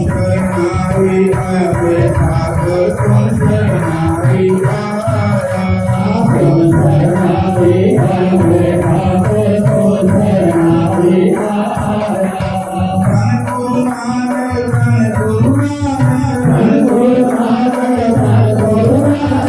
शरणाई आए ठाकुर तुम शरणाई आया तुम शरणाई आए ठाकुर तुम शरणाई आया धन गुरु नानक धन गुरु नानक धन गुरु नानक धन गुरु नानक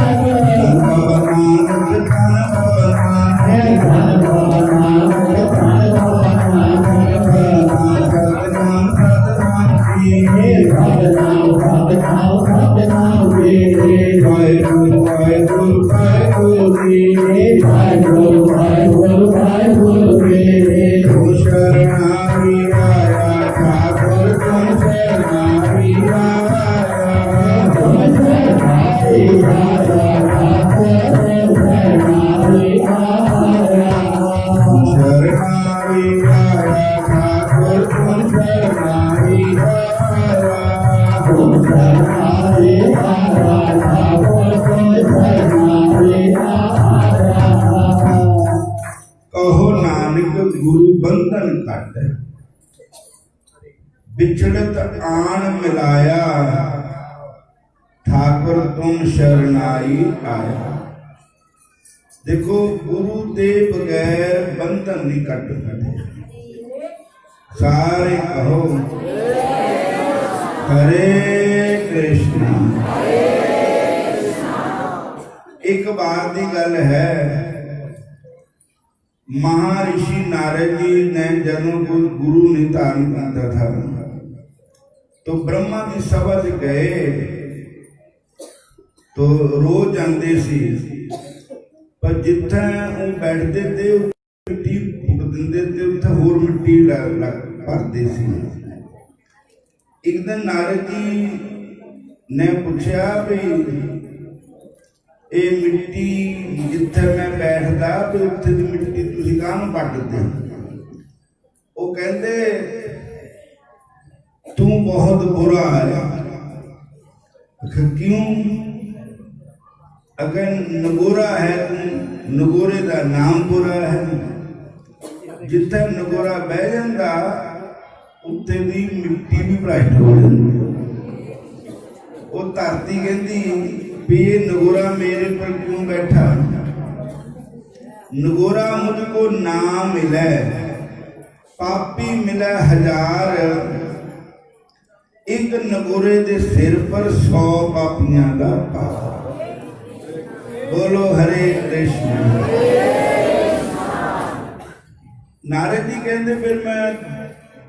बिछड़त आन मिलाया ठाकुर तुम शरणाई आया। देखो गुरु के बगैर बंधन नहीं कट सकते। सारे कहो हरे कृष्णा। एक बार की गल है, महर्षि नारद जी ने जब कोई गुरु नहीं धारण करता था तो ब्रह्मा की सभा से गए तो रोज आते सी, पर जिथे वो बैठते थे मिट्टी फुट देंदे थे, उत्थे होर मिट्टी भरते सी। एक दिन नारद जी ने पूछा भी ये मिट्टी जिथे मैं बैठता भी उत्थे की मिट्टी तुसीं काहनूं पटदे? वो कहते तू बहुत बुरा है। क्यों? अगर नगोरा है तू, नगोरे का नाम बुरा है। जिथे नगोरा बह जाता उत्थे दी मिट्टी भी भ्रष्ट हो जाती। वो धरती कहती भी ये नगोरा मेरे पर क्यों बैठा? नगोरा मुझको ना मिले, पापी मिला 1000, एक नगोरे दे सिर पर 100 पापियां का पाप। बोलो हरे कृष्ण। नारद जी कहते फिर मैं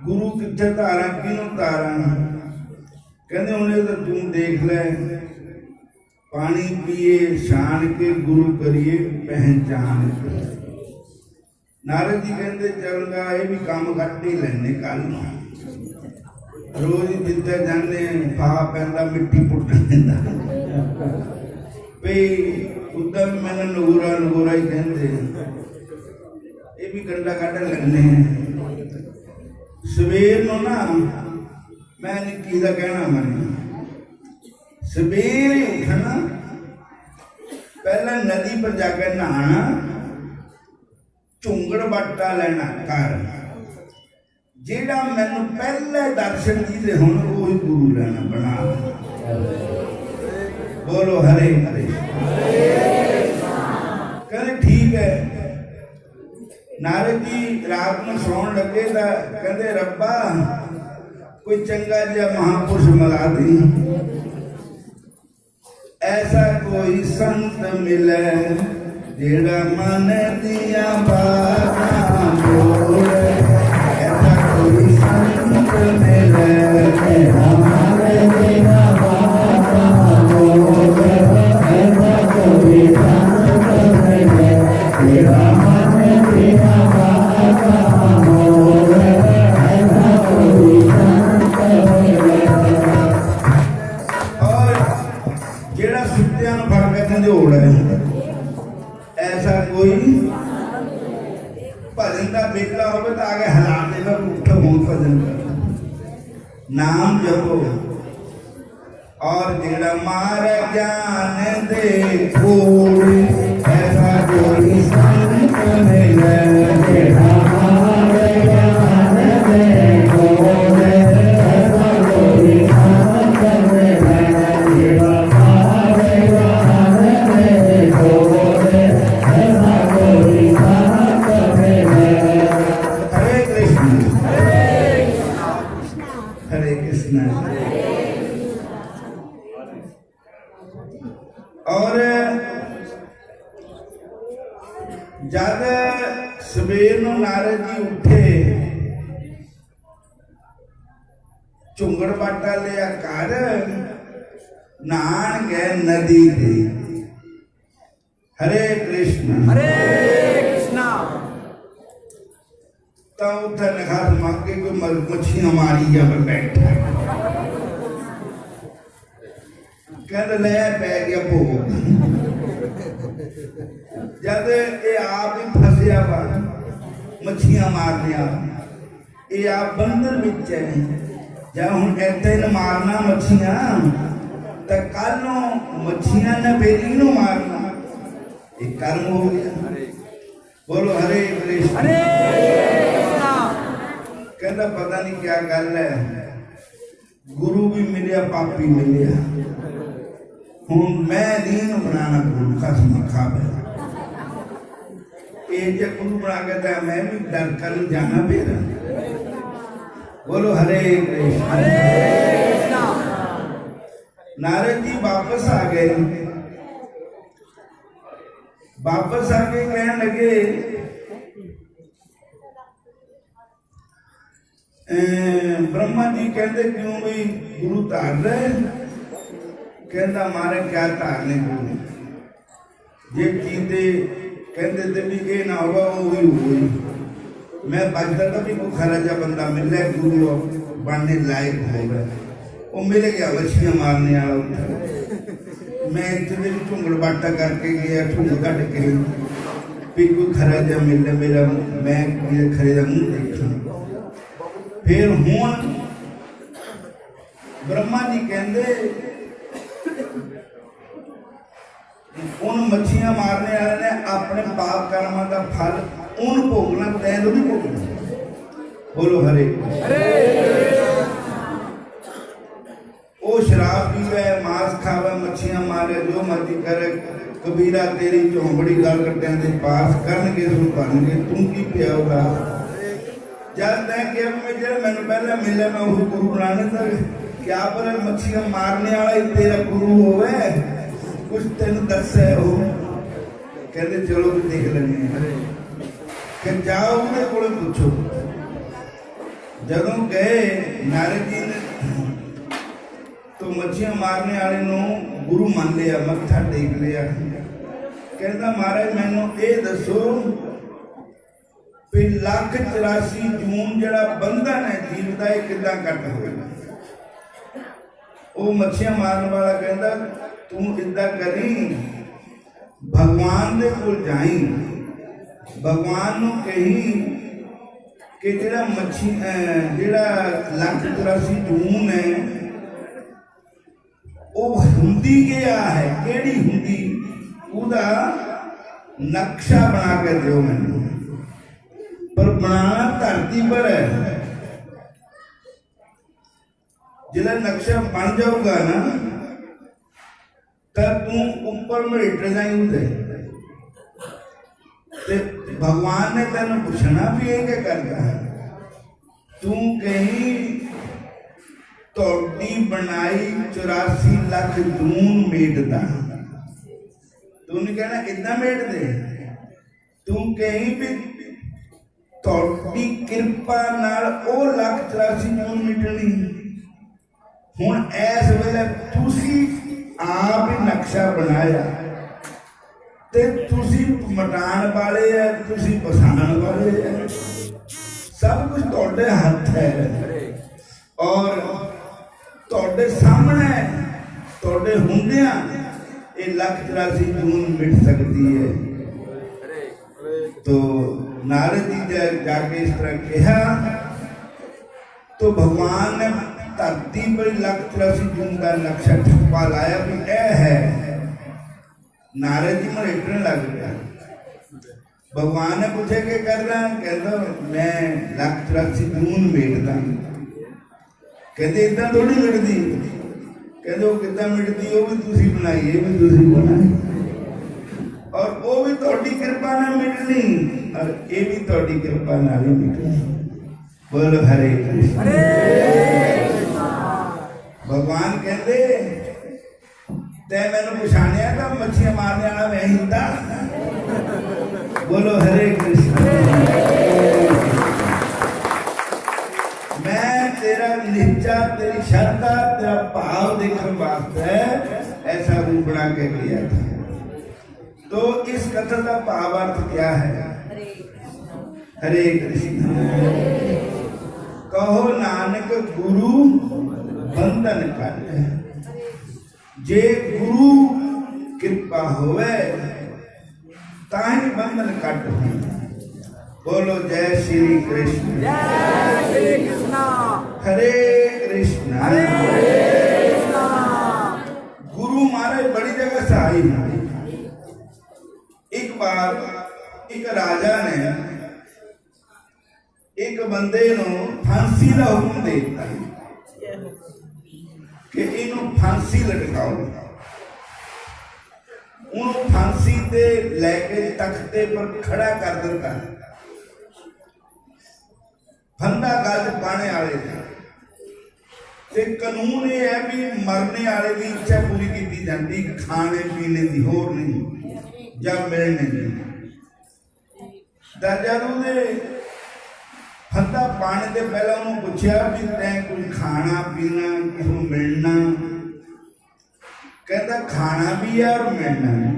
गुरु किथे धारा, किनू धारा? कहते उन्हें तो तू देख ले, पानी पिए शान के गुरु करिए पहचान के। नारद जी कहते चलगा ये भी काम घट ही लेने कल रोज जिते जाने फा पैंदा मिट्टी पुट लेंदा भाई उधर मैंने नगोरा नगोरा ही कहते ये भी गंडा कट लेने। सवेर नो ना मैं निक्की का कहना मनी सवेरे उठना, पहले नदी पर जाकर नहाना, झुंगड़ बाटा लेना घर। जेड़ा मैनू पहले दर्शन कीते हुण वही गुरु लेना बना। बोलो हरे हरे। कहते ठीक है। नारद जी रात में सौन लगे तो कहते रब्बा कोई चंगा जिहा महापुरुष मिला दी, ऐसा कोई संत मिले जेड़ा मन दिया बातां बोले। ऐसा कोई संत मिले जेड़ा मन दिया बातां बोले। ऐसा कोई संत मिले जेड़ा मन दिया बातां बोले। ऐसा कोई संत मिले। जेड़ा सुत्तियां नूं फड़ के झंझोड़ है, ऐसा कोई भजन का बेला हो तो आगे हिला देगा, उठो बहुत भजन कर नाम जपो। और जेड़ा मारे ज्ञान दे कोई, ऐसा कोई संत मिले जेड़ा मारे ज्ञान दे कोई। ऐसा कोई हरे कृष्ण। और जब सवेर नूं नारद जी उठे, झुंगड़ बाटा लिया कर नहान गए नदी ते। हरे कृष्ण हरे कृष्णा। तो उधर नखार मांगे कोई मछलियां मारी जा बैठा, कहते ले पै गया भोग। जब ये आप ही फसिया वा मछलियां मारने, ये आप बंदर बिच है, जब हूं इतने न मारना मछलियां तो कल मछलियां ने बेली नू मारना, एक कर्म हो गया। बोलो हरे कृष्ण। हरे कृष्णा। कहता पता नहीं क्या गल है, गुरु भी मिलिया पापी मिलिया, हूं मैं दीन बनाना गुरु कसम खावे। ये जो गुरु बना के था मैं भी डर कर जाना फिर। बोलो हरे कृष्ण। हरे कृष्णा। नारद जी वापस आ गए। वापस आके कहने लगे ब्रह्मा जी कहते क्यों भाई गुरु तार रहे? कहता मारे क्या तारने गुरु, जे चीते कहते थे भी ये ना होगा वो ही हुई। मैं बचता था भी कोई खरा जा बंदा मिल रहा गुरु बनने लायक होगा, वो मिल गया मछलियां मारने वाला। मैं इतने झुंगड़ बाटा करके गया, झुंग कट के भी कोई खरा जा मिल मेरा, मैं खरे का मुंह देखा। फिर हूं ब्रह्मा जी कहते उन मछलियां मारने वाले ने अपने पाप कर्म का फल उन भोगना, तैं तो नहीं भोगना। बोलो हरे। वो शराब पीवे, मांस खावे, मछलियां मारे, जो मर्जी करे, कबीरा तेरी झोंपड़ी गल कट्टियां दे पास करनगे सो बनगे, तू की पिया होगा। जब तैं क्या मैंने पहले मिले मैं उस गुरु बनाने तक क्या पर मछलियां मारने वाला ही तेरा गुरु होवे, कुछ तेन दसे हो। कहते चलो भी देख लेंगे कि जाओ उन्हें को पूछो। जदों गए नारद जी ने तो मछलियां मारने वाले नो गुरु मान लिया, मत्था टेक लिया। कहता महाराज मैनू ये दसो भी 1,84 जून जड़ा बंधन है जीव का किदा कट होगा? वो मछलियां मारने वाला कहता तू इदा करी, भगवान दे कोल जाई, भगवान नू कही कि जड़ा मच्छी जड़ा 1,84 जून है वो हुंदी क्या है, केड़ी हुंदी, उदा नक्शा बना के दो मैनू। पर बनाना धरती पर है, जिला नक्शा बन जाऊगा ना तब तू ऊपर मरेट जाए। भगवान ने तेन पूछना भी है क्या करता है, तू कहीं तोड़ी बनाई 84 लाख जून मेटदा, तू नहीं कहना इतना मेट दे, तू कहीं भी तोड़ी कृपा नाल ओ 1,84 जून मिटनी। हुण इस वेले तुसी आप ही नक्शा बनाया ते तुसी मटान वाले है, तुसी बसाण वाले है, सब कुछ तोड़े हाथ है। और तोड़े सामने तोड़े हुंदियां ये 1,84 जून मिट सकती है। तो नारद जी जाके इस तरह कहा तो भगवान ने धरती पर 1,84 जून का नक्शा ठप्पा लाया भी यह है। नारद जी मरेटने लग गया। भगवान ने पूछे क्या कर रहा है? कहता मैं 1,84 जून मेटदा। कहते इतना थोड़ी मिटती, कहते वो कितना मिटती, वो भी तुसी बनाई, ये भी तुसी बनाई, और वो भी थोड़ी कृपा ना मिटनी, और ये भी थोड़ी कृपा ना ही मिटनी। बोलो हरे कृष्ण। कहते तै मैनू पछाणिया तो मच्छियां मारने वाला मैं ही था। बोलो हरे कृष्ण। मैं तेरा निचा, तेरी श्रद्धा, तेरा भाव देखने वास्ते ऐसा रूप बना के किया था। तो इस कथा का भावार्थ क्या है? हरे कृष्ण। कहो नानक गुरु बंधन कर, जे गुरु कृपा होवे ताहि बंधन कट हो। बोलो जय श्री कृष्ण। जय श्री कृष्ण। हरे कृष्ण। हरे कृष्ण। गुरु महाराज बड़ी जगह से आई। एक बार एक राजा ने एक बंदे नु फांसी का हुक्म दे दिता कि इनू फांसी लटकाओ। उन्होंने फांसी ते लेके तख्ते पर खड़ा कर दिता। फंदा गल पाने वाले ते कानून ये है भी मरने वाले की इच्छा पूरी की जाती, खाने पीने की होर नहीं या मिलने नहीं। जब फंदा पाने के पहले उन्होंने पूछा भी तैं कुछ खाना पीना किसी मिलना? कहता खाना भी है और मिलना भी।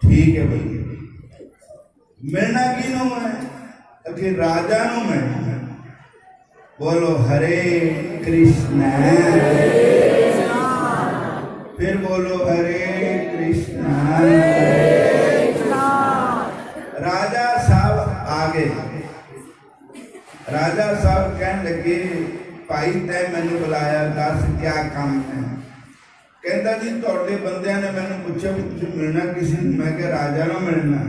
ठीक है भाई, मिलना किनों है? कि राजा नु मिलना। बोलो हरे कृष्ण। फिर बोलो हरे कृष्ण। राजा साहब आगे, राजा साहब कहने लगे भाई तै मैनू बुलाया, दस क्या काम है? कहता जी तोड़े बंदियां ने मैंने पूछा भी तुझे मिलना किसी? मैं क्या राजा ना मिलना।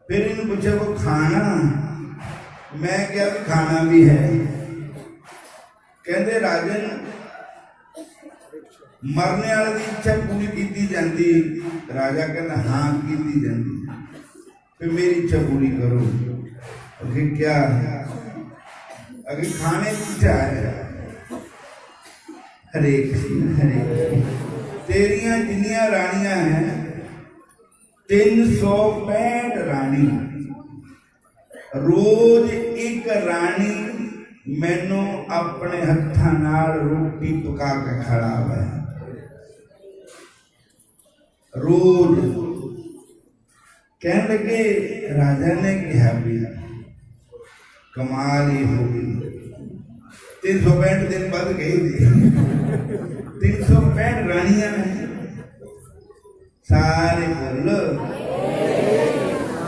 फिर इन्हें पूछा वो खाना? मैं क्या भी खाना भी है। कहते राजन मरने वाले की इच्छा पूरी की जाती। राजा कहना हाँ की जाती। फिर मेरी इच्छा पूरी करो। अगर क्या अगर खाने की इच्छा है? हरे कृष्ण। हरे कृष्ण। तेरिया जिन्नियां रानियां हैं 365 रानी, रोज एक रानी मैनू अपने हत्थां नाल रोटी पका के खिलावे। रोज कहने लगे राजा ने कहा भी कमाल ही हो गई। 365 दिन बाद गई थी। 365 रानियां सारे बोलो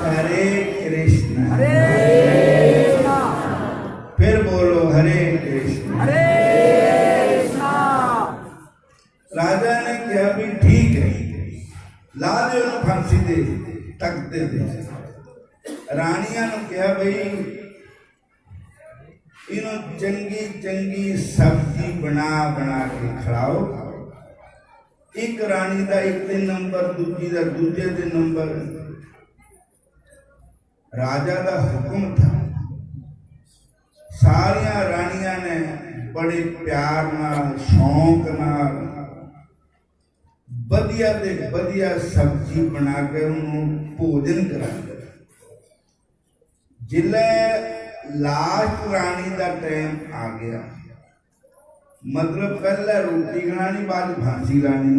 हरे कृष्ण। हरे कृष्ण। फिर बोलो हरे कृष्ण। हरे कृष्ण। राजा ने कहा भी ठीक है, ला दे फांसी दे तकते दे। रानिया ने कहा भाई इन्हों चंगी चंगी सब्जी बना बना के खिलाओ। एक रानी का एक दिन नंबर, दूजी का दूजे दिन नंबर। राजा का हुक्म था। सारिया रानिया ने बड़े प्यार नाल शौक नाल बढ़िया ते बढ़िया सब्जी बना के उन्होंने भोजन करा। जिले लास्ट रानी का टाइम आ गया, मतलब पहले रोटी खानी बाद फांसी लानी।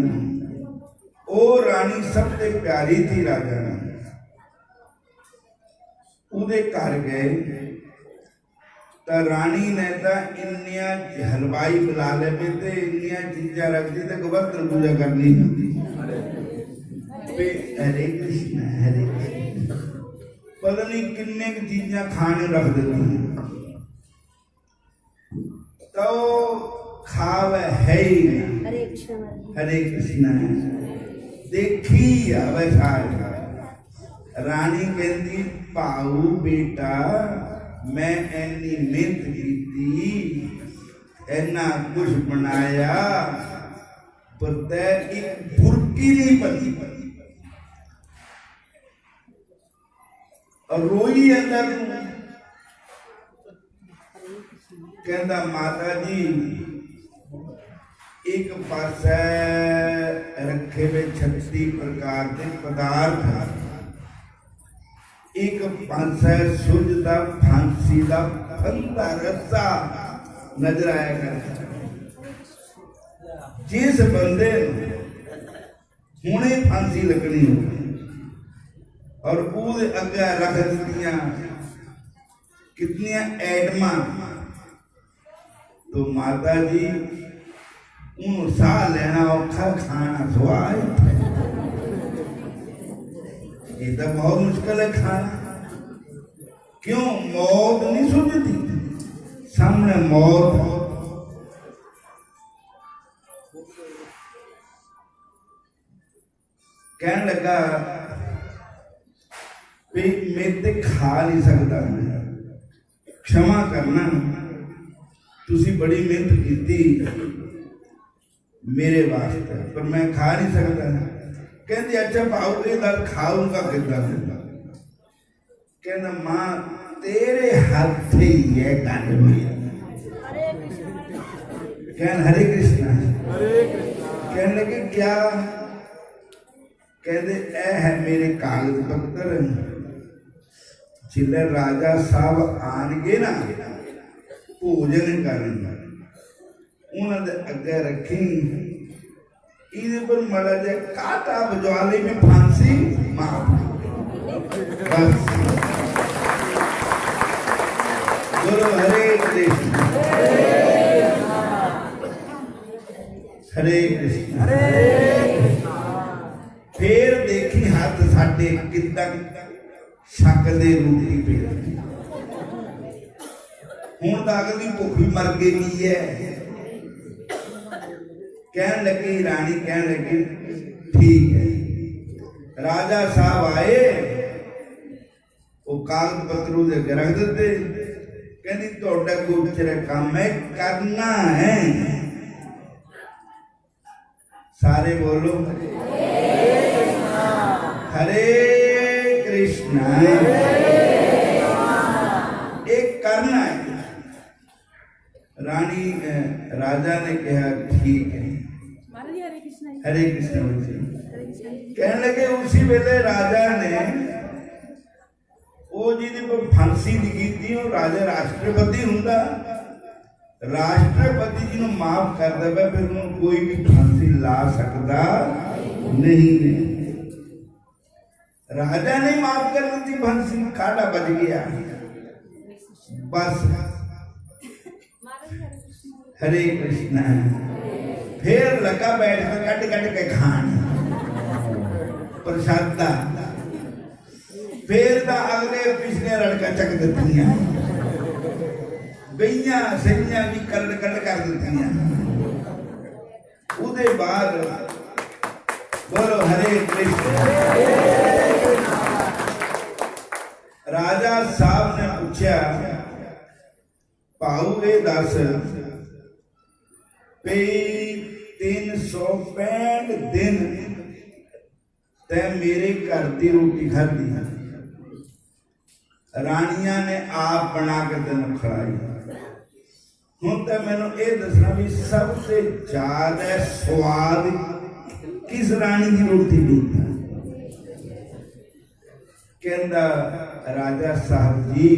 वो रानी सबसे प्यारी थी राजा ने। उदे घर गए तो रानी ने तो इन्निया हलवाई बुला ले पे इन्निया चीजा रख दी तो गोवर्धन पूजा करनी होती। हरे कृष्ण। हरे कृष्ण। पता नहीं किन्ने की चीजा खाने रख देती तो खावे है ही ना। हरे कृष्ण। देखी वैसा रानी कहती पाऊ बेटा मैं एनी मेहनत की एना कुछ बनाया पर तय एक बुरकी नहीं बनी। और रोई अंदर कहता माता जी एक पासे रखे हुए 36 प्रकार के पदार्थ, एक पासे सुझदा फांसी का फंदा रस्सा नजर आया करता। जिस बंदे हुणे फांसी लगनी हो और उसदे अगे रख दित्तियां कितनियां एटमा, तो माता जी उन्होंने साह लेना औखा, खाना स्वाद, ये तो बहुत मुश्किल है खाना। क्यों? मौत नहीं सुझती, सामने मौत। कहने लगा मैं ते खा नहीं सकता, क्षमा करना, तुसी बड़ी मेहनत की मेरे वास्ते, पर मैं खा नहीं सकता। कहती अच्छा पाओ ये दाल खाऊंगा कितना? कहना मां तेरे हाथ ही है गल मेरी। कहना हरे कृष्णा। कहने लगे क्या? कहते ए है मेरे कागज पत्र, जिले राजा साहब आनगे ना भोजन करन, उन्होंने अगे रखी, इधे पर मड़ा जाए काटा बजवाले में फांसी मार। बस बोलो हरे कृष्ण हरे कृष्ण। फिर देखी हाथ साडे कितना शकदे रोटी पे, हुण तो अगली भुख भी मर गई है। कहन लगी रानी, कहन लगी ठीक है। राजा साहब आए, वो कागज पत्र दे के रख देते। कहनी तोड़ा गुजर काम है करना है। सारे बोलो हरे कृष्णा। एक करना है। रानी राजा ने कहा ठीक है, हरे कृष्ण। कहने लगे उसी वेले राजा ने वो जी पर फांसी लिखी थी, और राजा राष्ट्रपति हुंदा, राष्ट्रपति जी ने माफ कर दे फिर उन्होंने कोई भी फांसी ला सकता नहीं है। राजा ने माफ कर दी फांसी, काटा बच गया। बस हरे कृष्ण। फिर लगा बैठ कर कट कट के खान प्रसादा। फिर तो अगले पिछले लड़का चक दित्तियां, गईयां सईयां भी कट कट कर दित्तियां। उदे बाद बोलो हरे कृष्ण। राजा साहब ने पूछा पाऊ ये दस पे 365 दिन ते मेरे घर की रोटी खाधी, रानिया ने आप बना के तेन खिलाई। हुण तो मैनू ये दसना भी सबसे ज्यादा स्वाद किस रानी की रोटी दी? कहंदा राजा साहब जी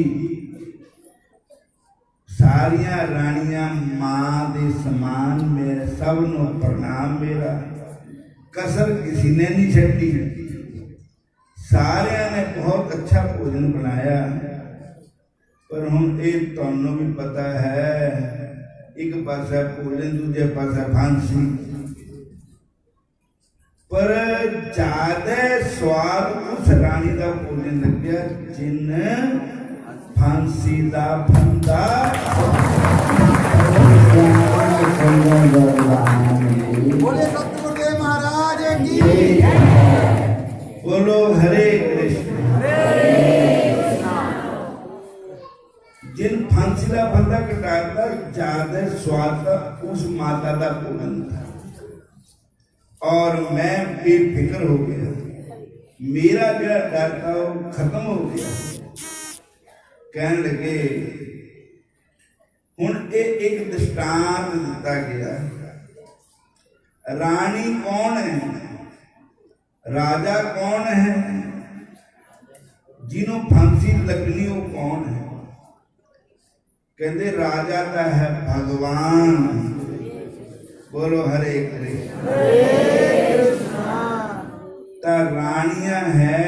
सारिया रानियां मां दे समान, मेरे सब नो प्रणाम मेरा, कसर किसी ने नहीं छड्डी। सारिया ने बहुत अच्छा भोजन बनाया, पर हुण ये तुहानू भी पता है, एक पासा भोजन दूजे पासा फांसी। पर ज्यादा स्वाद उस रानी का भोजन लग्या जिन फांसी दा फंदा बोले सतगुरुदेव महाराज की। बोलो हरे कृष्ण। जिन फांसी का फंदा कटाता ज्यादा स्वाद उस माता का भोजन था, और मैं बेफिक्र हो गया, मेरा जो डर था वो खत्म हो गया। कहने लगे हुण एक दृष्टांत दिता गया रानी कौन है, राजा कौन है, जिन्हों फांसी लगनी वो कौन है? कहते राजा का है भगवान। बोलो हरे कृष्ण। ता रानियां है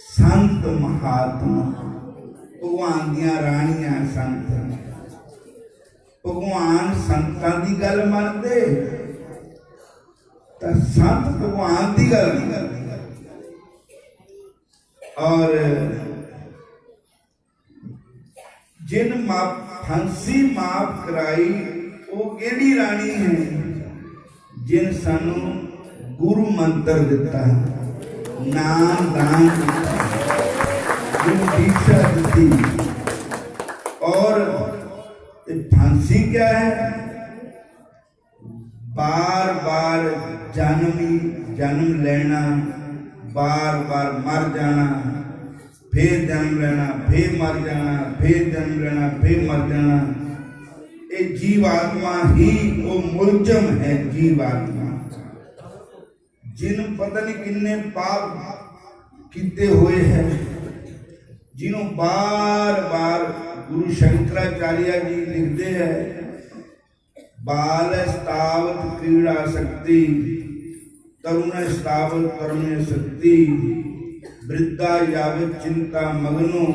संत महात्मा। भगवान दियां रानियां संत। भगवान संतां दी गल मनदे ता संत भगवान दी गल नहीं करदे। और जिन फांसी माफ कराई वो केड़ी रानी है? जिन सानू गुरु मंत्र दिता, नाम दान दिता, गुरु दीक्षा दी। और फांसी क्या है? बार बार जन्म लेना, बार बार मर जाना, फिर जन्म लेना, फिर मर जाना, फिर जन्म लेना, फिर मर जाना। ये जीवात्मा ही वो मुलजम है। जीवात्मा जिन पता नहीं किन्ने पाप किते हुए हैं, जिन्हों बार बार गुरु शंकराचार्य जी लिखते हैं, बाल स्तावत क्रीड़ा शक्ति, तरुण स्तावत तरुण शक्ति, वृद्धा यावत चिंता मग्नो,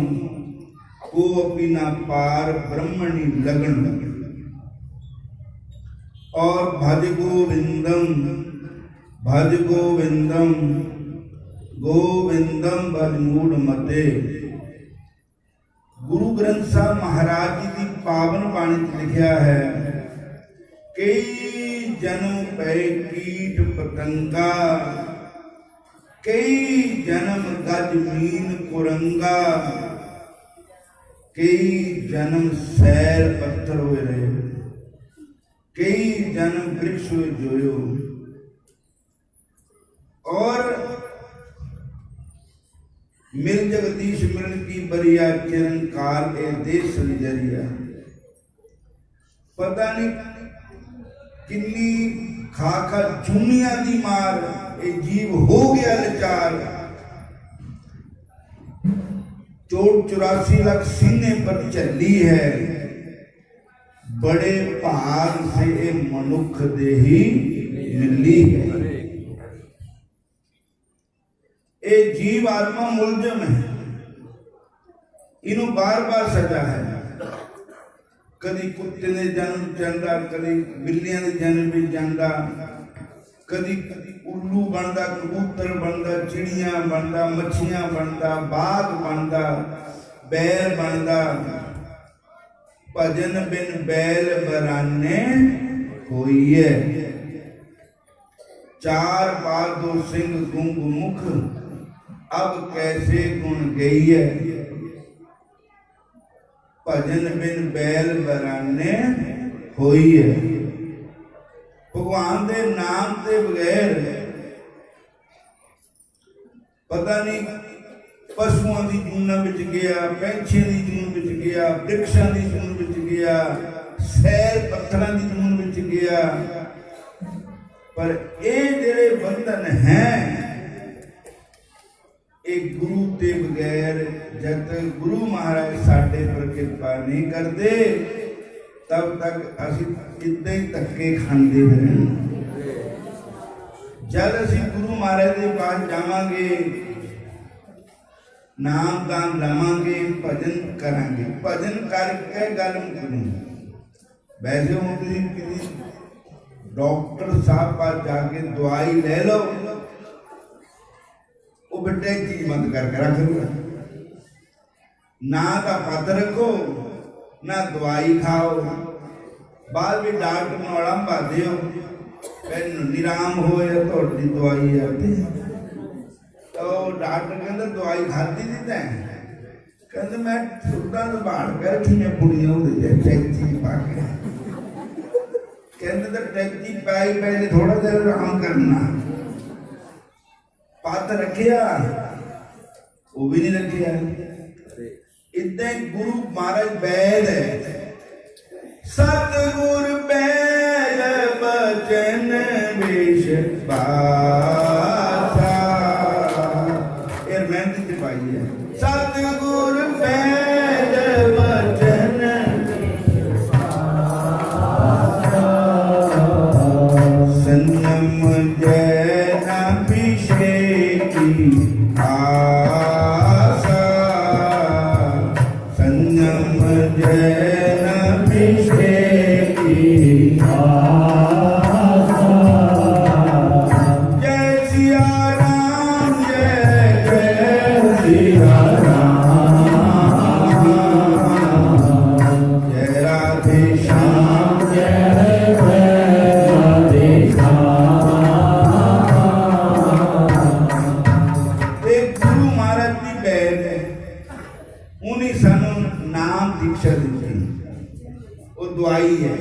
को अपनी ना पार ब्रह्मणि लगन। और भज गोविंदम, भज गोविंदम, गोविंदम भज मूढ़ मते। गुरु ग्रंथ साहब महाराज जी की पावन बाणी लिखा है, कई जन्म पे कीट पतंगा, कई जन्म गज मीन कुरंगा, कई जन्म सैर पत्थर हुए रहे, कई जन्म वृक्ष हुए जोयो। और मिल जगदीश मिल की बरिया चरण काल ए देश जरिया। पता नहीं किन्नी खाखा चुनिया दी मार ए जीव हो गया लाचार। 84 लाख सीने पर चली है, बड़े भाग से ए मनुख देही मिली है। ए जीव आत्मा मुलजम है, इन्हों बार बार सजा है। कदी कुत्ते ने जन्म जाता, कदी बिल्लियां ने जन्म भी जाता, कदी उल्लू बनता, कबूतर बनता, चिड़िया बनता, मछियां बनता, बाघ बनता, बैल बनता। भजन बिन बैल बराने होई है, चार बार दो सिंह गुंग मुख, अब कैसे गुण गई है। भजन बिन बैल बराने होई है। भगवान दे नाम के बगैर पता नहीं पशुओं की जूना बिच गया, पैंछियों की जून बिच गया, वृक्षों की जून बिच गया, सैर पत्थरों की जून बिच गया। पर ये जेड़े बंधन हैं, एक गुरु के बगैर जब तक गुरु महाराज साडे पर कृपा नहीं करते, तब तक असी इतने ही धक्के खाते हैं। जब असी गुरु महाराज के पास जावांगे, नाम दान लवांगे, भजन करांगे, भजन करके गल मुकनी। वैसे हम किसी डॉक्टर साहब पास जाके दवाई ले लो, वो बेटे चीज बंद करके रख लो, ना तो पत रखो ना दवाई खाओ। बाद में डॉक्टर नौड़ा पाते हो, निराम होए तो दवाई आती। तो डॉक्टर कहते दवाई खाती थी तैं? कहते मैं सुधा संभाल कर रखी मैं बुढ़िया टैक्सी पा के। कहते तो टैक्सी पाई पहले थोड़ा देर आराम करना। पत रखिया वो भी नहीं रखिया। इतने गुरु महाराज बैद है, सतगुर बैद बचन आसा ये मेहनत च पाई है सतगुर बैद वचन संयम जैन अभिषेकी आसा संयम जैन अभिषेकी आसा जय सिया राम जय जय सिया राम जय राधे श्याम जय राधे एक गुरु महाराज की बैठ है उन्हीं सानू नाम दीक्षा दी वो दवाई है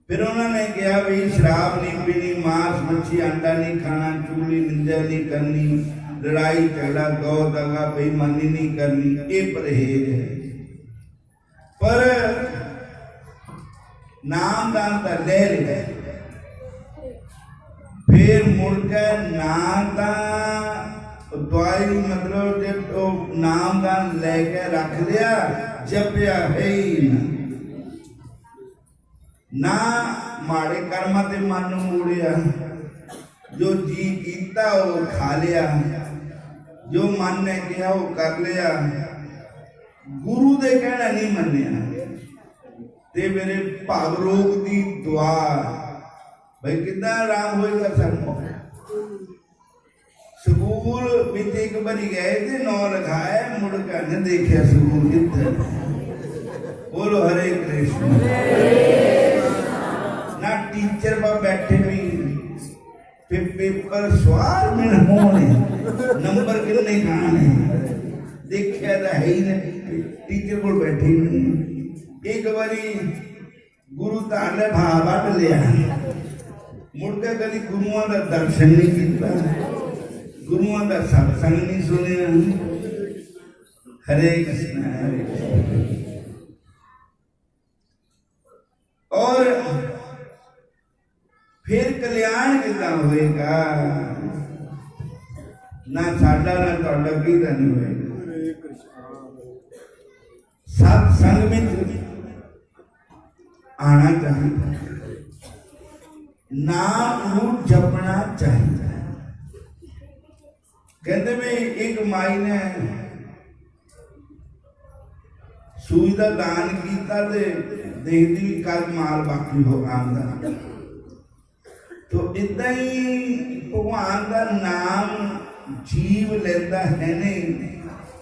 फिर उन्होंने कहा भी शराब नहीं पीनी मांस मच्छी अंडा नहीं खाना चूली निंदा नहीं करनी लड़ाई झगड़ा दो दगा बेईमानी नहीं करनी ये परहेज है पर नाम दान तो ले लिया फिर मुड़कर ना दवाई मतलब जब तो नाम दान लेके रख लिया जपिया है ही ना माड़े कर्मा ते मन नूं मोड़िया जो जी कीता वो खा लिया जो मन ने कहा वो कर लिया गुरु दे कहना नहीं मन्निया ते मेरे भाग रोग दी दुआ भाई कितना आराम होएगा सानू स्कूल विच एक बारी गए थे नौ लिखाए मुड़ के न देखिया स्कूल किधर बोलो हरे कृष्ण ना टीचर पर बैठे भी फिर पेपर सवाल में होने नंबर कितने खाने देखिया तो है ही नहीं टीचर को बैठे ही नहीं एक बारी गुरु ताले भा वट लिया मुड़ के कभी गुरुओं का दर्शन नहीं किया गुरुओं का सत्संग नहीं सुनिया हरे कृष्ण और फिर कल्याण कितना होएगा ना साडा ना तुहाडा किदा नहीं होएगा सत्संग में आना चाहिए नाम नूं जपना चाहिए कहते में एक माई ने सूई का दान किया देखती भी कल माल बाकी हो आंदा तो इदा ही भगवान का नाम जीव लेता है नहीं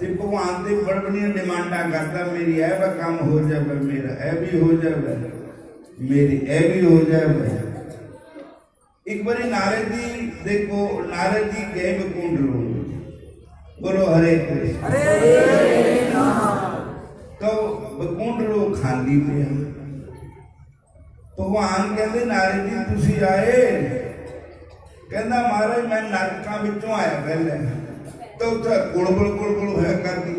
तो भगवान से बड़ बड़िया डिमांडा करता मेरी ऐ काम हो जाए मेरा ऐ भी हो जाए मेरी ऐ भी हो जाए एक बारी नारद जी देखो नारद जी गए कुंड लो बोलो हरे कृष्ण तो कुंड लो खाली पे भगवान कहते नारद जी तुसी आए कहना महाराज मैं नरकां विचों आया पहले तो उत्थे गुलगुल है कर दी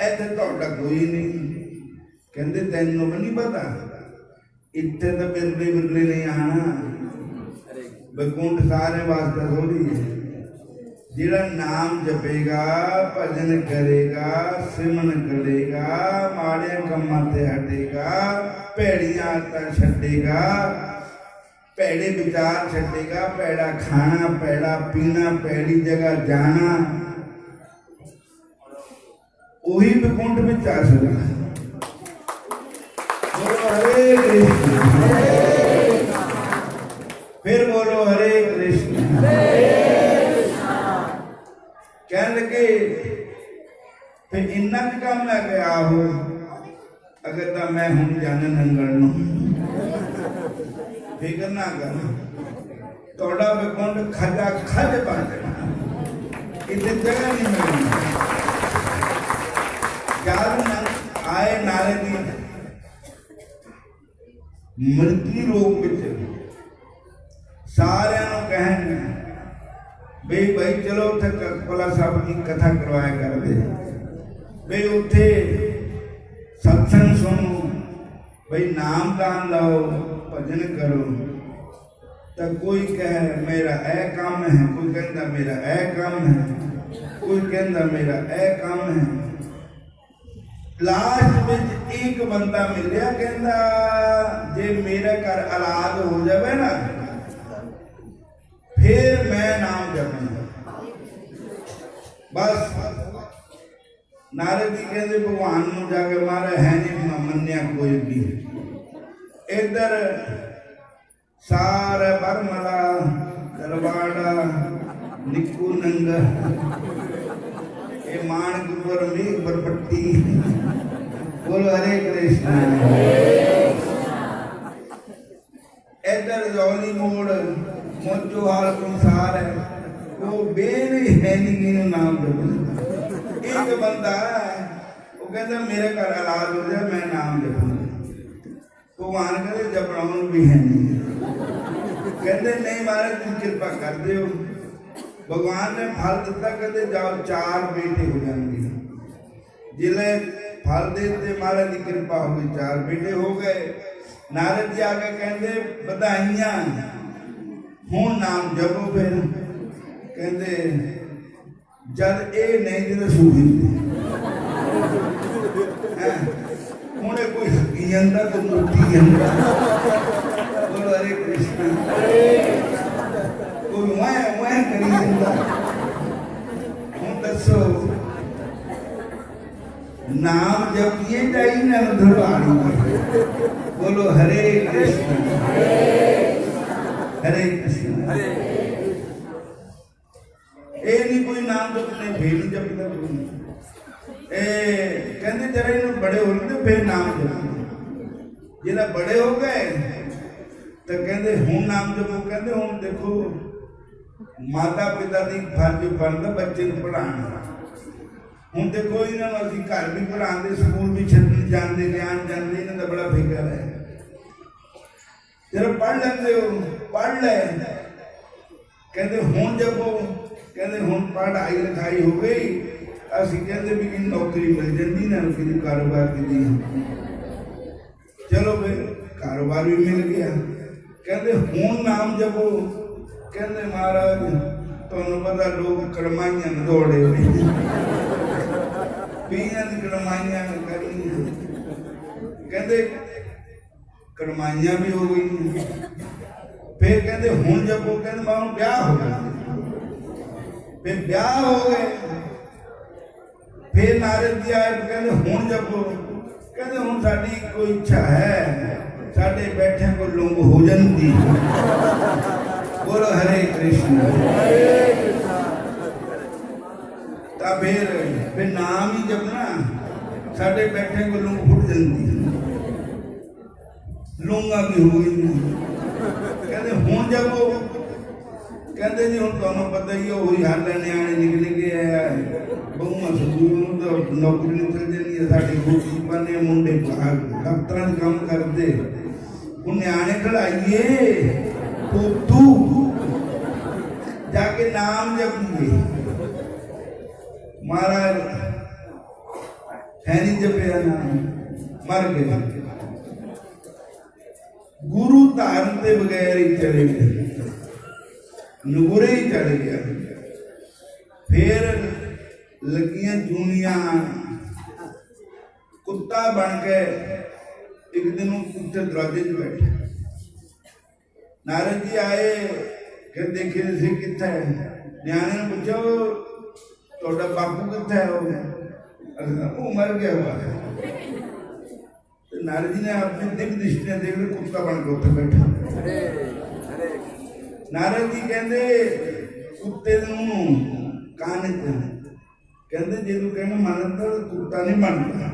इत्थे तुहाडा कोई नहीं कहते तैनूं नहीं पता इत्थे तो बिरले बिरले नहीं आना बैकुंठ सारे वास्ते थोड़ी है जिहड़ा नाम जपेगा भजन करेगा सिमन करेगा माड़े कम्मां ते हटेगा भैड़ियां आदतां छड्डेगा भैड़े विचार छड्डेगा भैड़ा खाना भैड़ा पीना भैड़ी जगह जाना वही बैकुंठ में आ सकदा हरे कृष्ण फिर बोलो हरे कृष्ण कह लगे फिर इन्ना भी काम लैके आओ अगर तो मैं हूं जाना नंगल फिक्र ना कर थोड़ा बैकुंठ खजा खज बन जाना इतनी जगह नहीं मिलनी याद आए नारद जी मृत्यु लोक विच सारे कहन बे भाई चलो उथे ककपला साहब की कथा करवाया कर दे बे उथे सत्संग सुनो भाई नाम दान लाओ भजन करो तो कोई कहे मेरा ए काम है, कोई कहता मेरा ए काम है, कोई कहता मेरा ए काम है। लास्ट में एक बंदा मिलिया, कहता जे मेरे घर औलाद हो जाए ना फिर मैं नाम जपूंगा। बस नारद जी कहते भगवान में जाके मारा है नहीं मन्या कोई भी। इधर सारे बरमला दरबाड़ा निक्कू नंगा ये मानकपुर में बरपट्टी बोलो हरे कृष्ण। इधर जौली मोड़ मोचो हाल संसार है वो बेरी है नहीं नाम जप। एक बंदा वो कहता मेरे घर औलाद हो जाए मैं नाम जपूंगा। भगवान कहते जपना भी है नहीं, कहते नहीं महाराज तुम कृपा कर दो। भगवान ने फल दिता, कहते जाओ 4 बेटे हो जाएंगे। जिले फल देते महाराज की कृपा हो गई, 4 बेटे हो गए। नारद जी आके कहते बधाइयां हूं नाम जपो। फिर कहते जब ये नहीं तो सूही हूं कोई हकी जाता तो मुट्ठी जाता। बोलो हरे कृष्ण। कोई वह करी जाता। हूं दसो नाम जपिए जाई ना धुरवाड़ी। बोलो हरे कृष्ण हरे कृष्ण। ये नहीं कोई नाम जपने फिर नहीं जपता कोई। कहते जरा इन बड़े हो गए फिर नाम जपो। जिला बड़े हो गए तो कहते हूं नाम जपो। कहते हूं देखो माता पिता की फर्ज बनता बच्चे को पढ़ाना। हूं देखो इन्होंने असं घर भी पढ़ाते स्कूल भी छड्डन जाते ज्ञान जाते इन्हों का बड़ा फिक्र है। जब पढ़ लेंगे हो पढ़ ले। कहते हूं जपो। कहते हूं पढ़ाई लिखाई हो गई असं कहते भी कि नौकरी मिल जाती ना कि कारोबार की। चलो फिर कारोबार भी मिल गया। कहते हूं नाम जपो। कहते महाराज तुहानू पता लोग कड़माइयां दौड़े पीया की कड़माइयां करनी। कहते कड़माइयां भी हो गई। फिर कहते हूं जपो। कहते मानो ब्याह हो गया। फिर ब्याह हो गए। फिर नारद जी आए कहते हूं जपो। कहते हूं साडी कोई इच्छा है साडे बैठे को लुंग हो जाती। बोलो हरे कृष्ण। तो फिर नाम ही जपना साडे बैठे को लुंग फुट जाती। लुंगा भी हो गई। कहते हूं जपो। कहते जी हूं तुहानू पता ही वही हाल है न्याणे निकल गए बहुआ सकूल तो नौकरी निकल जाती है। साडी गोदी बने मुंडे दफ्तर काम करते हूं न्याणे खड़ाइए पोतू जाके नाम जपिए। महाराज है नहीं जपया नाम मर गए। गुरु धारण के बगैर ही चले गए नगुरे ही चले गया। फिर लगियां जूनिया कुत्ता बन के एक दिन कुत्ते दरवाजे च बैठे। नारद जी आए फिर देखे थे कितना है। न्याणे ने पूछा तो बापू कितना है। वो मर गया हुआ है। तो नारद जी ने अपनी दिव्य दृष्टि देख लिया कुत्ता बन के उत्ते बैठा। नारद जी कहते कुत्ते कान कहते जे तू कहना मानता तो कुत्ता नहीं बनता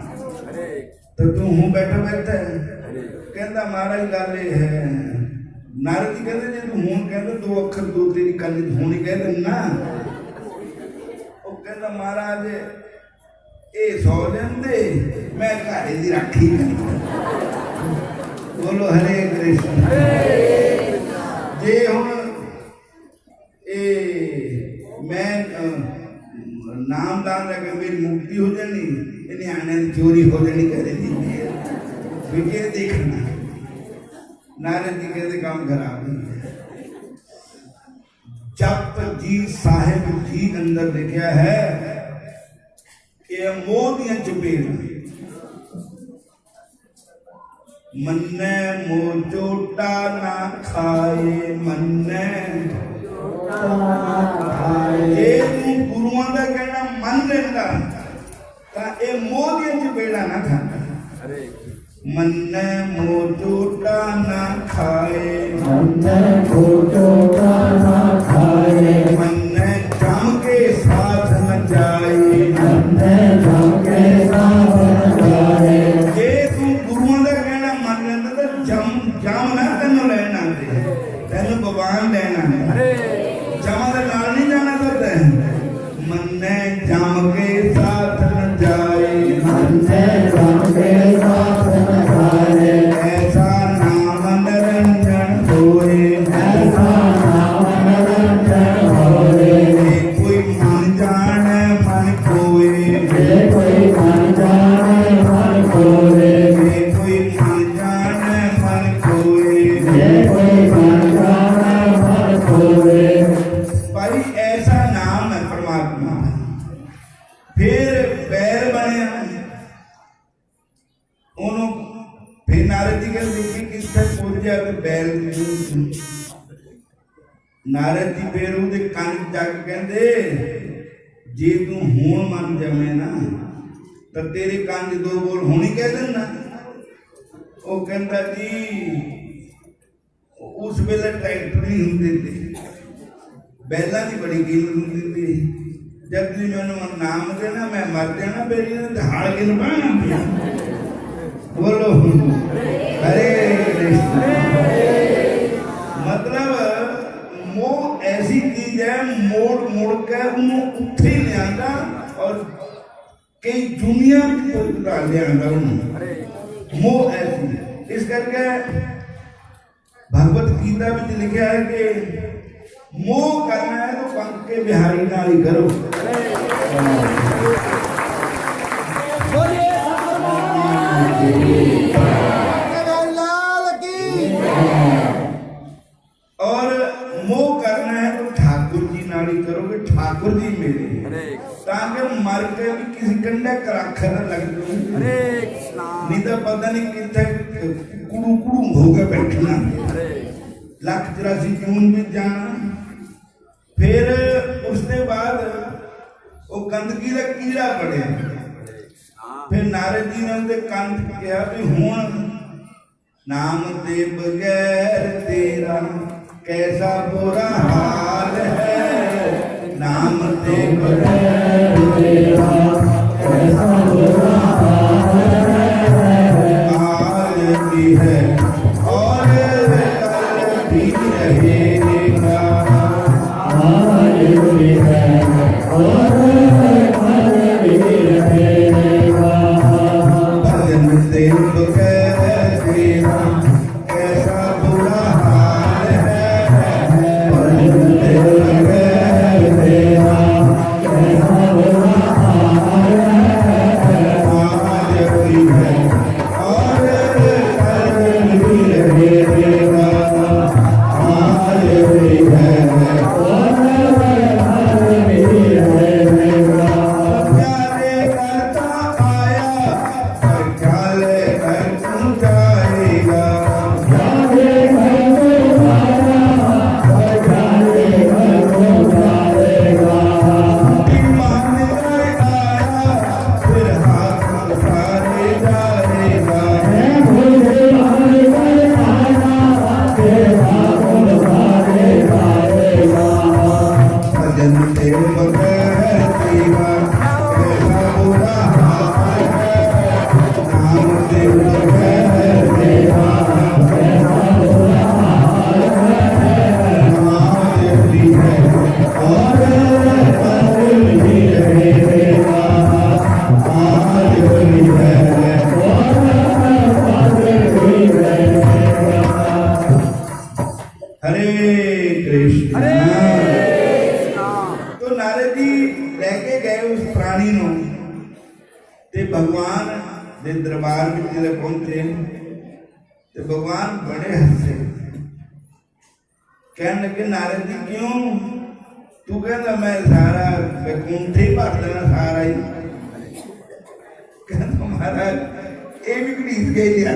तो तू हूं बैठा बैठा है। कहता महाराज गल है। नारद जी कहते जे तू हूं कहते 2 अखर 2 तेरी कल हूं नहीं कहते ना। वो कहता महाराज ये सौ जाते मैं घाड़े की राखी करता। बोलो हरे कृष्ण। जे हुण मैं नाम दान लगे मेरी मुक्ति हो जानी इन्हें आने चोरी हो जानी कह रही देखना। नारद जी कहते काम खराब है। जप जी साहिब जी अंदर लिखा है कि मोह दियां चपेड़ मन्ने मोह चोटा ना खाए मन्ने जे तू गुरुआं दा कहना मन लेंदा तां ए मोह दियां चपेड़ा ना खांदा मन्ने मोह चोटा ना खाए मन्ने चोटा ना खाए मन्ने जम के साथ न जाए मन्ने जम के साथ न जाए जे तू गुरुआं दा कहना मन लेंदा तां जम ना तैनूं लैण आंदे तैनूं भगवान लैण आंदा जम दे नाल नहीं जाना करदा मन्ने जम के साथ न जाए मन्ने जम के साथ न जाए ऐसा नाम निरंजन होए ऐसा नाम निरंजन होए कोई मन जाने मन खोए जे कोई मन जाने मन खोए कोई मन जाने मन खोए जे कोई मन जाने मन खोए भाई ऐसा नाम है परमात्मा फिर बैर बनया ਉਹਨੂੰ ਫਿਰ ਨਾਰਦ ਜੀ ਕਹਿੰਦੇ ਕਿ ਕਿੱਥੇ ਪਹੁੰਚਿਆ ਤੇ ਬੈਲ ਨਾਰਦ ਜੀ ਫਿਰ ਉਹਦੇ ਕੰਨ ਜਾ ਕੇ ਕਹਿੰਦੇ ਜੇ ਤੂੰ ਹੁਣ ਮੰਨ ਜਾਵੇਂ ਨਾ ਤਾਂ ਤੇਰੇ ਕੰਨ 'ਚ ਦੋ ਬੋਲ ਹੁਣੀ ਕਹਿ ਦੇਣ ਨਾ ਉਹ ਕਹਿੰਦਾ ਜੀ ਉਸ ਵੇਲੇ ਟਰੈਕਟਰ ਨਹੀਂ ਹੁੰਦੇ ਤੇ बैलों की बड़ी कीमत होती थी जब भी मैंने नाम देना मैं मर जाना मेरी हाड़ गिन पाना बोलो हरे कृष्ण मतलब मोह ऐसी चीज है मोड़ मोड़ के उन्होंने उठे लिया और कई दुनिया लिया मोह ऐसी इस करके भगवत गीता में लिखा है कि मोह करना है तो पंख के बिहारी नाल ही करो लाल की और मोह करना है तो ठाकुर जी नाल ही करो कि ठाकुर जी मेरे ताकि मर के भी किसी कंडे कराखर न लग जाओ नहीं तो पता नहीं कितने कुड़ू कुड़ू हो के बैठना लख 84 जून में जाना फिर उसके बाद वो गंदगी का कीड़ा पड़े फिर नारद जी ने उनके कान कहा भी हुण नाम दे बगैर तेरा कैसा बुरा हाल है नाम दे बगैर तेरा कैसा बुरा हाल है आज भी है और कल भी रहेगा आज भी है और कल भी रहेगा भजन दे बगैर तेरा कैसा बुरा हाल है भजन दे बगैर तेरा कैसा बुरा हाल है आज भी है और कल भी रहेगा आज भी है और कल भी रहेगा प्यारे करता आया और ख्याले कर तू जाएगा जाने घर को आया जाने घर को जाएगा मान कर आया फिर हाथ सारे जाएगा मुझे मान कर आया तेरा गुण सारे गाएगा भजन से बगैर तेरा कैसा बुरा हाल है नाम से बगैर तेरा कैसा बुरा हाल है आज भी है और कल भी रहेगा आज भी है और कल भी रहेगा हरे कृष्ण तो नारद जी लेके गए उस प्राणी नो ते भगवान दे दरबार में जब पहुंचे ते भगवान बड़े हंसे कहने लगे नारद जी क्यों तू कहना मैं सारा बैकुंठे भर देना सारा ही कहना महाराज ये भी घड़ीस के लिया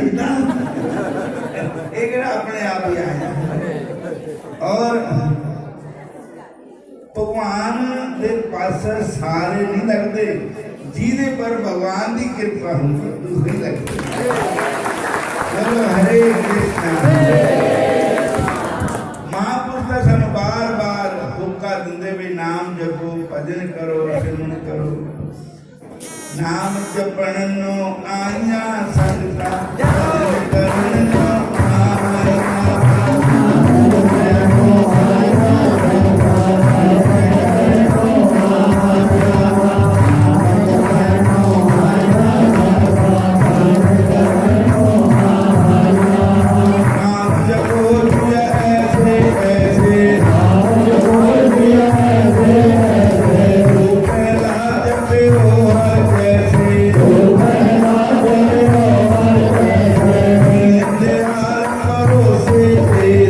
ये कहना अपने आप ही आया और भगवान के पास सारे नहीं लगते जिदे पर भगवान की कृपा होगी दूसरे लगते चलो हरे कृष्णा महापुरुष का सन बार बार हुक्का दिंदे भी नाम जपो भजन करो सिमरन करो नाम जपण नो आया संगता भजन करन नो आया Hey